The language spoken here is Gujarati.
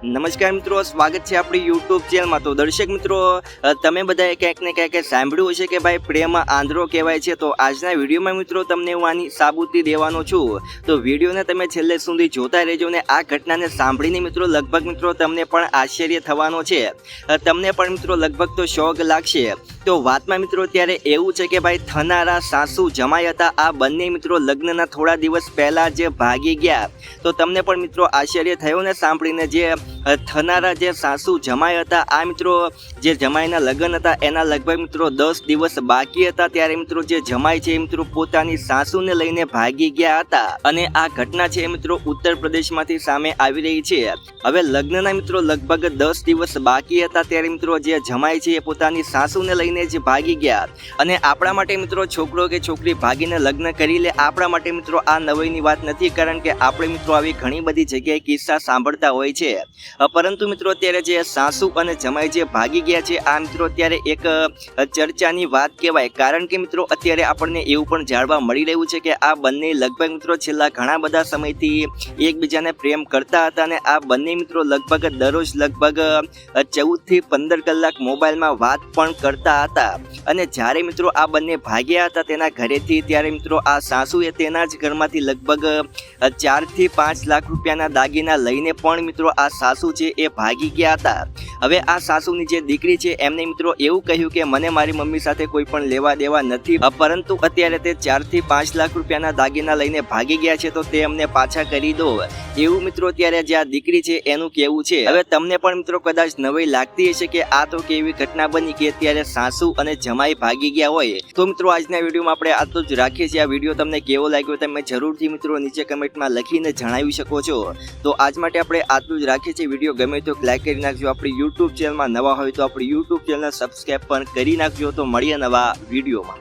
નમસ્કાર મિત્રો, સ્વાગત છે આપણી યુટ્યુબ ચેનલમાં। તો દર્શક મિત્રો, તમે બધાએ ક્યાંક ને ક્યાંક સાંભળ્યું હશે કે ભાઈ પ્રેમ આંધળો કહેવાય છે। તો આજના વિડીયોમાં મિત્રો તમને હું આની સાબુતી દેવાનો છું। તો વિડીયોને તમે છેલ્લે સુધી જોતા રહેજો ને આ ઘટનાને સાંભળીને મિત્રો લગભગ મિત્રો તમને પણ આશ્ચર્ય થવાનો છે, તમને પણ મિત્રો લગભગ તો શોક લાગશે। તો વાતમાં મિત્રો ત્યારે એવું છે કે ભાઈ થનારા સાસુ જમાઈ હતા, આ બંને મિત્રો લગ્નના થોડા દિવસ પહેલા જે ભાગી ગયા। તો તમને પણ મિત્રો આશ્ચર્ય થયો ને સાંભળીને। જે થનારા જે સાસુ જમાઈ હતા, આ મિત્રો જે જમાઈના લગ્ન હતા એના લગભગ મિત્રો 10 દિવસ બાકી હતા, ત્યારે મિત્રો જે જમાઈ છે મિત્રો પોતાની સાસુને લઈને ભાગી ગયા હતા। અને આ ઘટના છે મિત્રો ઉત્તર પ્રદેશમાંથી સામે આવી રહી છે। હવે લગ્નના મિત્રો લગભગ 10 દિવસ બાકી હતા, ત્યારે મિત્રો જે જમાઈ છે એ પોતાની સાસુને લઈને જ ભાગી ગયા। અને આપણા માટે મિત્રો છોકરો કે છોકરી ભાગીને લગ્ન કરી લે, આપણા માટે મિત્રો આ નવાઈની વાત નથી, કારણ કે આપણે મિત્રો આવી ઘણી બધી જગ્યાએ કિસ્સા સાંભળતા હોય છે। પરંતુ મિત્રો અત્યારે જે સાસુ અને જમાઈ જે ભાગી ગયા છે, આ મિત્રો અત્યારે એક ચર્ચાની વાત કહેવાય, કારણ કે મિત્રો અત્યારે આપણને એવું પણ જાણવા મળી રહ્યું છે કે આ બંને લગભગ મિત્રો છેલ્લા ઘણા બધા સમયથી એકબીજાને પ્રેમ કરતા હતા, અને આ બંને મિત્રો લગભગ દરરોજ લગભગ 14 થી 15 કલાક મોબાઈલમાં વાત પણ કરતા હતા। અને જ્યારે મિત્રો આ બંને ભાગ્યા હતા તેના ઘરેથી, ત્યારે મિત્રો આ સાસુએ તેના જ ઘરમાંથી લગભગ 4 થી 5 લાખ રૂપિયાના દાગીના લઈને પણ મિત્રો આ સાસુ છે એ ભાગી ગયા હતા। હવે આ સાસુની જે દીકરી છે એમને મિત્રો એવું કહ્યું કે મને મારી મમ્મી સાથે કોઈ પણ લેવા દેવા નથી, પરંતુ અત્યારે તે 4 થી 5 લાખ રૂપિયાના દાગીના લઈને ભાગી ગયા છે, તો તે અમને પાછા કરી દો, એવું મિત્રો અત્યારે જે આ દીકરી છે એનું કહેવું છે। હવે તમને પણ મિત્રો કદાચ નવાઈ લાગતી હશે કે આ તો કેવી ઘટના બની કે અત્યારે સાસુ અને જમાઈ ભાગી ગયા હોય। તો મિત્રો આજના વિડીયોમાં આપણે આટલું જ રાખીએ છીએ। આ વિડીયો તમને કેવો લાગ્યો તમે જરૂરથી મિત્રો નીચે કમેન્ટમાં લખીને જણાવી શકો છો। તો આજ માટે આપણે આટલું જ રાખીએ છીએ। વિડીયો ગમે તો લાઈક કરી નાખજો, આપણી યુટ્યુબ ચેનલમાં નવા હોય તો આપણી યુટ્યુબ ચેનલ સબસ્ક્રાઈબ પણ કરી નાખજો। તો મળીએ નવા વિડીયોમાં।